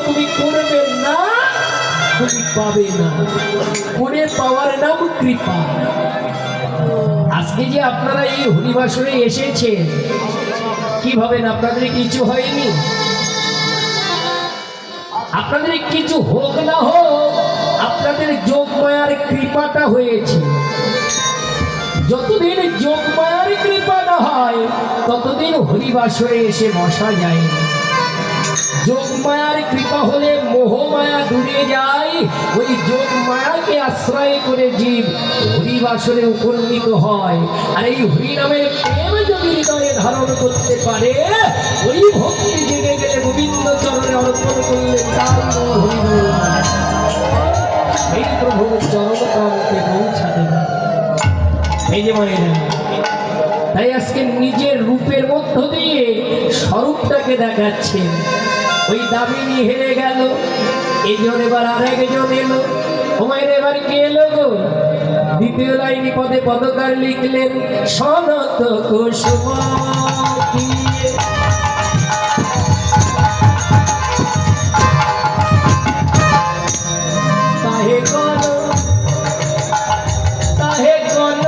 তুমি করবে না, তুমি পাবে না। করে পাওয়ার নাম কৃপা। আজকে যে আপনারা এই হরিবাসরে এসেছেন, কি ভাবেন আপনাদের কিছু হয়নি? আপনাদের কিছু হোক না হোক, আপনাদের যোগমায়ার কৃপাটা হয়েছে। যতদিন যোগমায়ার কৃপা না হয়, ততদিন হরিবাসরে এসে বসা যায় না। যোগমায়ার কৃপা হলে মোহমায়া দূরে যায়। ওই যোগমায়াকে আশ্রয় করে জীব হরিবাসরে উপনীত হয়। আর এই হরিনামের প্রেম যদি হৃদয়ে ধারণ করতে পারে, ওই ভক্তি জেগে গেলে গোবিন্দ চরণে অর্পণ করলে তাই এই প্রভুর চরণ প্রান্তে পৌঁছাতে না। এই যে মায়েরা, তাই আজকে নিজের রূপের মধ্য দিয়ে স্বরূপটাকে দেখাচ্ছেন। ওই দামিনী হেরে গেল, এই জন এবার আর একজন এলো। ওমায়ের এবার কে এলো গো? দ্বিতীয় লাইনে পদে পদকার লিখলেন, সনত কুসুম তাহে কোন তাহে কোন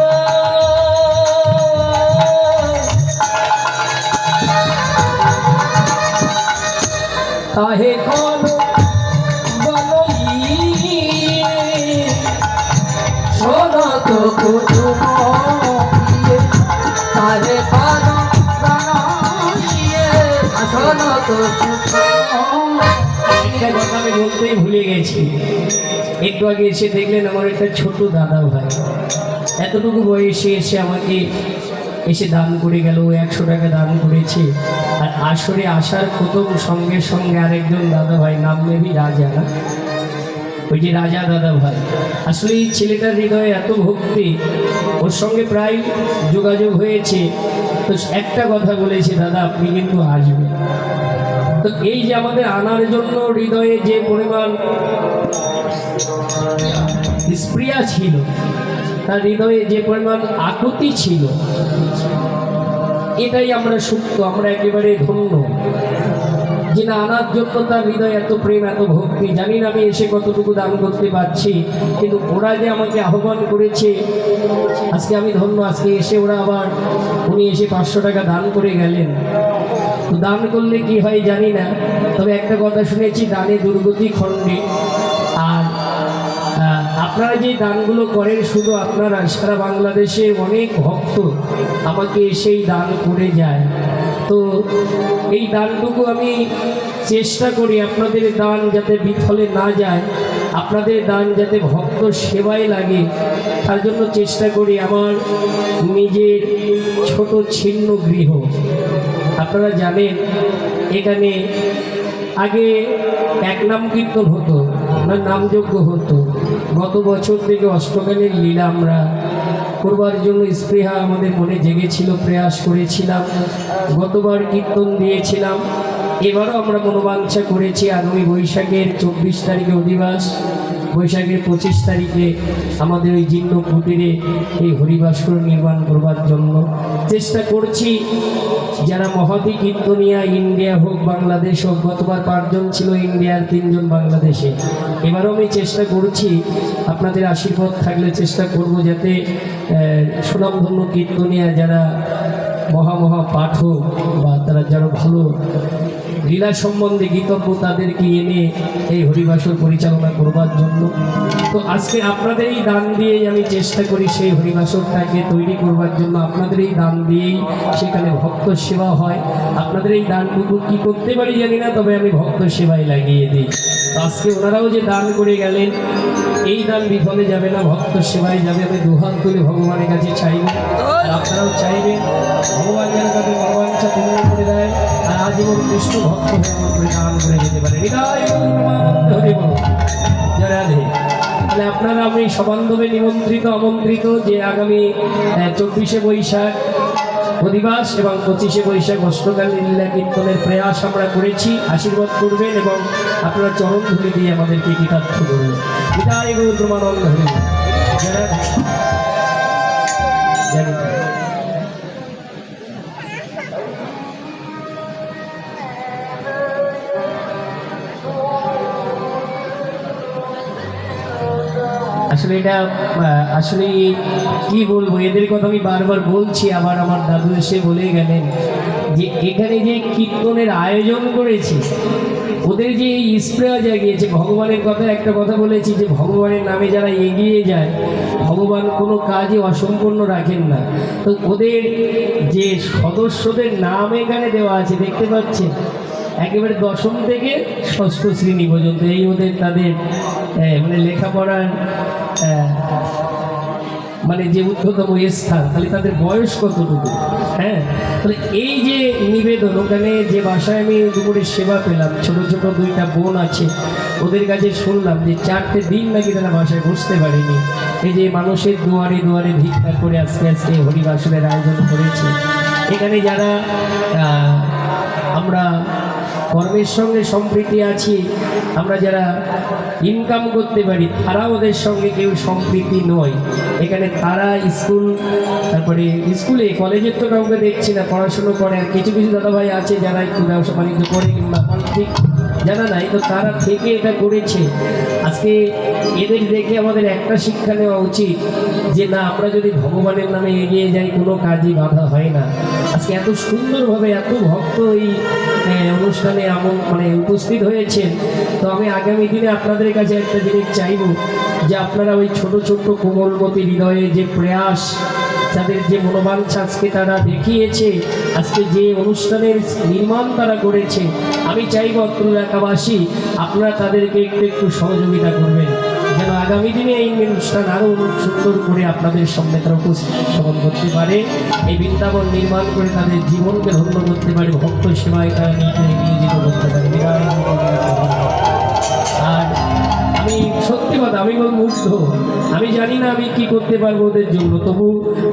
তাহে কোন সনত কুসুম তাহে কোন সনত কুসুম। একটা কথা আমি বলতেই ভুলে গেছি। একটু আগে এসে দেখলেন আমার একটা ছোট দাদা ভাই এতটুকু বয়সে এসে আমাকে এসে দান করে গেল। 100 টাকা দান করেছে। আর আসরে আসার প্রথম সঙ্গে সঙ্গে আরেকজন দাদা ভাই, নাম নেবি রাজা, না ওই যে রাজা দাদা ভাই, আসলে এই ছেলেটার হৃদয়ে এত ভক্তি, ওর সঙ্গে প্রায় যোগাযোগ হয়েছে। তো একটা কথা বলেছে, দাদা আপনি কিন্তু আসবেন। তো এই যে আমাদের আনার জন্য হৃদয়ে যে পরিমাণ স্প্রিয়া ছিল, তার হৃদয়ে যে পরিমাণ আকুতি ছিল, এটাই আমরা সুপ্ত, আমরা একেবারে ধন্য যে না আনার জন্য তার হৃদয়ে এত প্রেম, এত ভক্তি। জানি না আমি এসে কতটুকু দান করতে পারছি, কিন্তু ওরা যে আমাকে আহ্বান করেছে, আজকে আমি ধন্য। আজকে এসে ওরা আবার উনি এসে 500 টাকা দান করে গেলেন। তো দান করলে কি হয় জানি না, তবে একটা কথা শুনেছি, দানে দুর্গতি খণ্ডে। আর আপনারা যে দানগুলো করেন, শুধু আপনারা, সারা বাংলাদেশে অনেক ভক্ত আমাকে এসেই দান করে যায়। তো এই দানটুকু আমি চেষ্টা করি আপনাদের দান যাতে বিফলে না যায়, আপনাদের দান যাতে ভক্ত সেবায় লাগে, তার জন্য চেষ্টা করি। আমার নিজের ছোট ছিন্ন গৃহ, আপনারা জানেন এখানে আগে এক নাম কীর্তন হতো, নামযজ্ঞ হতো। গত বছর থেকে অষ্টকালের লীলা আমরা করবার জন্য স্পৃহা আমাদের মনে জেগেছিল, প্রয়াস করেছিলাম। গতবার কীর্তন দিয়েছিলাম, এবারও আমরা মনোবাঞ্ছা করেছি আগামী বৈশাখের 24 তারিখে অধিবাস, বৈশাখের 25 তারিখে আমাদের ওই জীর্ণ কুটিরে এই হরিবাসর নির্মাণ করবার জন্য চেষ্টা করছি। যারা মহাদি কীর্তনিয়া, ইন্ডিয়া হোক বাংলাদেশ হোক, গতবার 5 জন ছিল ইন্ডিয়ার, 3 জন বাংলাদেশে। এবারও আমি চেষ্টা করছি, আপনাদের আশীর্বাদ থাকলে চেষ্টা করব যাতে সুনামধন্য কীর্তনিয়া যারা মহা পাঠক বা তারা যারা ভালো লীলা সম্বন্ধে গীতব্য, তাদেরকে এনে এই হরিবাসর পরিচালনা করবার জন্য। তো আজকে আপনাদের এই দান দিয়েই আমি চেষ্টা করি সেই হরিবাসরটাকে তৈরি করবার জন্য। আপনাদের এই দান দিয়েই সেখানে ভক্ত সেবা হয়। আপনাদের এই দানটুকু কী করতে পারি জানি না, তবে আমি ভক্ত সেবায় লাগিয়ে দিই। তো আজকে ওনারাও যে দান করে গেলেন, এই দান বিফলে যাবে না, ভক্ত সেবায় যাবে। আমি দুহাত তুলে ভগবানের কাছে চাইব, আর আপনারাও চাইবেন ভগবান যেন তাদের মনোবাঞ্ছা পূর্ণ করে দেয়, আর আজীবন কৃষ্ণ ভক্ত হয়ে মন্ত্রে দান করে যেতে পারে। তাহলে আপনারা আমি সবান্ধবে নিমন্ত্রিত আমন্ত্রিত যে আগামী 24শে বৈশাখ অধিবাস এবং 25শে বৈশাখ অষ্টকালীন লীলা কীর্তনের প্রয়াস আমরা করেছি। আশীর্বাদ করবেন এবং আপনারা চরণ ধুলি দিয়ে আমাদেরকে কৃতার্থ করবেন। বিদায় গৌর ব্রহ্মানন্দ হরি। আসলে এটা আসলে কি বলবো, এদের কথা আমি বারবার বলছি, আবার আমার দাদু এসে বলে গেলেন যে এখানে যে কীর্তনের আয়োজন করেছে, ওদের যে এই স্প্রেয়া জাগিয়েছে। ভগবানের কথা একটা কথা বলেছি যে ভগবানের নামে যারা এগিয়ে যায়, ভগবান কোনো কাজে অসম্পূর্ণ রাখেন না। তো ওদের যে সদস্যদের নাম এখানে দেওয়া আছে দেখতে পাচ্ছেন, একেবারে দশম থেকে ষষ্ঠ শ্রেণী পর্যন্ত এই ওদের তাদের মানে লেখাপড়ার মানে যে উচ্চতম স্থান, তাহলে তাদের বয়স কতটুকু। হ্যাঁ, তাহলে এই যে নিবেদন, ওখানে যে বাসায় আমি দুপুরে সেবা পেলাম, ছোট ছোট দুইটা বোন আছে, ওদের কাছে শুনলাম যে 4টে দিন নাকি তারা বাসায় বসতে পারেনি। এই যে মানুষের দুয়ারে দুয়ারে ভিক্ষা করে আজকে আজকে হরিবাসনের আয়োজন করেছে। এখানে যারা আমরা কর্মের সঙ্গে সম্প্রীতি আছি, আমরা যারা ইনকাম করতে পারি, তারা ওদের সঙ্গে কেউ সম্প্রীতি নয়। এখানে তারা স্কুল, তারপরে স্কুলে কলেজের তো কাউকে দেখছি না, পড়াশুনো করে। আর কিছু কিছু দাদাভাই আছে যারা একটু ব্যবসা বাণিজ্য করে কিংবা ঠিক জানা নাই, তো তারা থেকে এটা করেছে। আজকে এদের দেখে আমাদের একটা শিক্ষা নেওয়া উচিত যে না, আমরা যদি ভগবানের নামে এগিয়ে যাই কোনো কাজই বাধা হয় না। আজকে এত সুন্দরভাবে এত ভক্ত এই অনুষ্ঠানে মানে উপস্থিত হয়েছেন। তো আমি আগামী দিনে আপনাদের কাছে একটা জিনিস চাইব যে আপনারা ওই ছোট ছোট কোমলমতি হৃদয়ে যে প্রয়াস, তাদের যে মনোবাঞ্ছা আজকে তারা দেখিয়েছে, আজকে যে অনুষ্ঠানের নির্মাণ তারা করেছে, আমি চাইব অত্র এলাকাবাসী আপনারা তাদেরকে একটু একটু সহযোগিতা করবেন, যেন আগামী দিনে এই অনুষ্ঠান আরও সুন্দর করে আপনাদের সামনে তারা উপস্থাপন করতে পারে, এই বৃন্দাবন নির্মাণ করে তাদের জীবনকে ধন্য করতে পারে, ভক্ত সেবায় তারা নিয়োজিত করতে পারে। আর আমি সত্যি কথা, আমি মুগ্ধ। আমি জানি না আমি কি করতে পারবো ওদের জন্য, তবু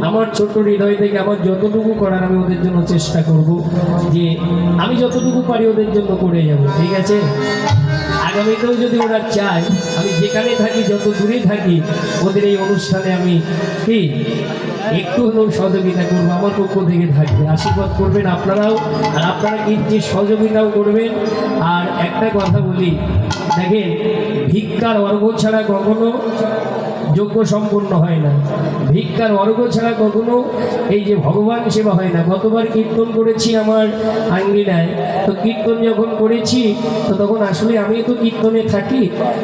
আমার ছোট হৃদয় থেকে আমার যতটুকু করার আমি ওদের জন্য চেষ্টা করব, যে আমি যতটুকু পারি ওদের জন্য করে যাব। ঠিক আছে, আগামীতেও যদি ওরা চায়, আমি যেখানে থাকি, যত দূরে থাকি, ওদের এই অনুষ্ঠানে আমি কি একটু হলেও সহযোগিতা করবো, আমার পক্ষ থেকে থাকবে। আশীর্বাদ করবেন আপনারাও, আর আপনারা কিন্তু সহযোগিতাও করবেন। আর একটা কথা বলি, দেখেন, ভিক্ষার অর্ঘ ছাড়া কখনো যজ্ঞ সম্পূর্ণ হয় না, ভিক্ষার অর্ঘ ছাড়া কখনো এই যে ভগবান সেবা হয় না। গতবার কীর্তন করেছি আমার আঙ্গিনায়, তো কীর্তন যখন করেছি তো তখন আসলে আমি তো কীর্তনে থাকি,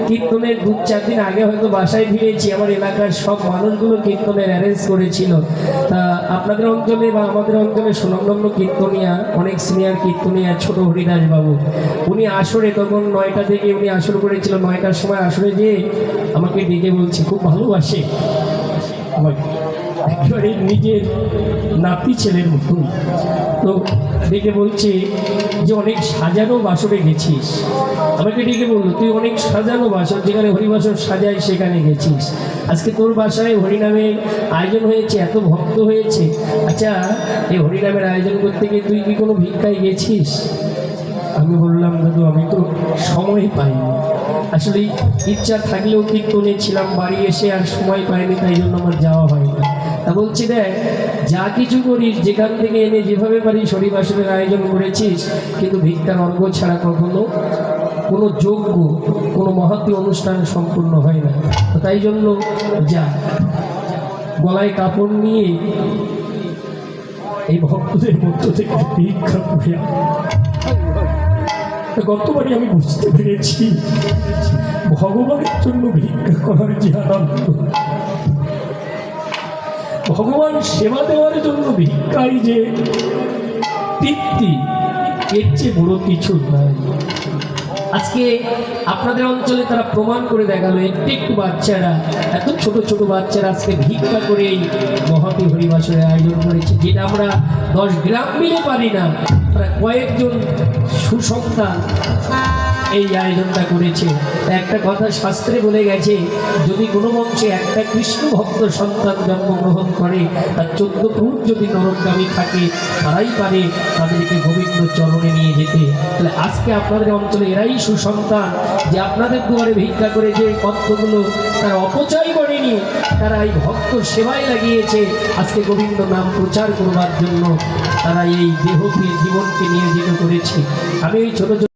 কীর্তনের 2-4 দিন আগে হয়তো বাসায় ফিরেছি। আমার এলাকার সব মানুষগুলো কীর্তনের অ্যারেঞ্জ করেছিল। তা আপনাদের অঞ্চলে বা আমাদের অঞ্চলে সুনামধন্য কীর্তনিয়া, অনেক সিনিয়র কীর্তনিয়া, ছোট হরিদাস বাবু, উনি আসরে তখন 9টা থেকে উনি আসর করেছিল। 9টার সময় আসরে যে আমাকে ডেকে বলছে, খুব ভালোবাসে আমাকে, একেবারে নিজের নাতি ছেলের মতোই। তো ডেকে বলছে যে অনেক সাজানো বাসরে গেছিস, আমাকে ডেকে বললো তুই অনেক সাজানো বাসর, যেখানে হরিবাসর সাজায় সেখানে গেছিস, আজকে তোর বাসায় হরিনামের আয়োজন হয়েছে, এত ভক্ত হয়েছে। আচ্ছা, এই হরিনামের আয়োজন করতে গিয়ে তুই কি কোনো ভিক্ষায় গেছিস? আমি বললাম, দাদু আমি তো সময় পাইনি, আসলে ইচ্ছা থাকলেও কীর্তনে ছিলাম, বাড়ি এসে আর সময় পাইনি, তাই জন্য আমার যাওয়া হয়নি। তা বলছি, দেখ, যা কিছু করিস যেখান থেকে এনে যেভাবে পারিস হরিবাসনের আয়োজন করেছিস, কিন্তু ভিক্ষার অর্ঘ ছাড়া কখনো কোনো যজ্ঞ, কোনো মহতী অনুষ্ঠান সম্পূর্ণ হয় না। তো তাই জন্য যা গলায় কাপড় নিয়ে এই ভক্তদের মধ্য থেকে ভিক্ষা করে। গতবারই আমি বুঝতে পেরেছি ভগবানের জন্য ভিক্ষা করার যে আনন্দ, ভগবান সেবা দেওয়ার জন্য ভিক্ষাই যে তৃপ্তি, এর চেয়ে বড় কিছু নাই। আজকে আপনাদের অঞ্চলে তারা প্রমাণ করে দেখালো, একটু বাচ্চারা, এত ছোট ছোট বাচ্চারা আজকে ভিক্ষা করে এই মহতী হরিবাসরের আয়োজন করেছে, যেটা আমরা 10 গ্রাম মিলে পারি না। তারা কয়েকজন সুসন্তান এই আয়োজনটা করেছে। একটা কথা শাস্ত্রে বলে গেছে, যদি কোনো বংশে একটা কৃষ্ণ ভক্ত সন্তান জন্মগ্রহণ করে, তার 14 ফুট যদি নরকগামী থাকে, তারাই পারে তাদেরকে গোবিন্দ চরণে নিয়ে যেতে। তাহলে আজকে আপনাদের অঞ্চলে এরাই সুসন্তান, যে আপনাদের দুয়ারে ভিক্ষা করে যে পথগুলো তারা অপচয় করেনি, তারা এই ভক্ত সেবায় লাগিয়েছে। আজকে গোবিন্দ নাম প্রচার করবার জন্য তারা এই দেহকে, জীবনকে নিয়োজিত করেছে। আমি এই ছোট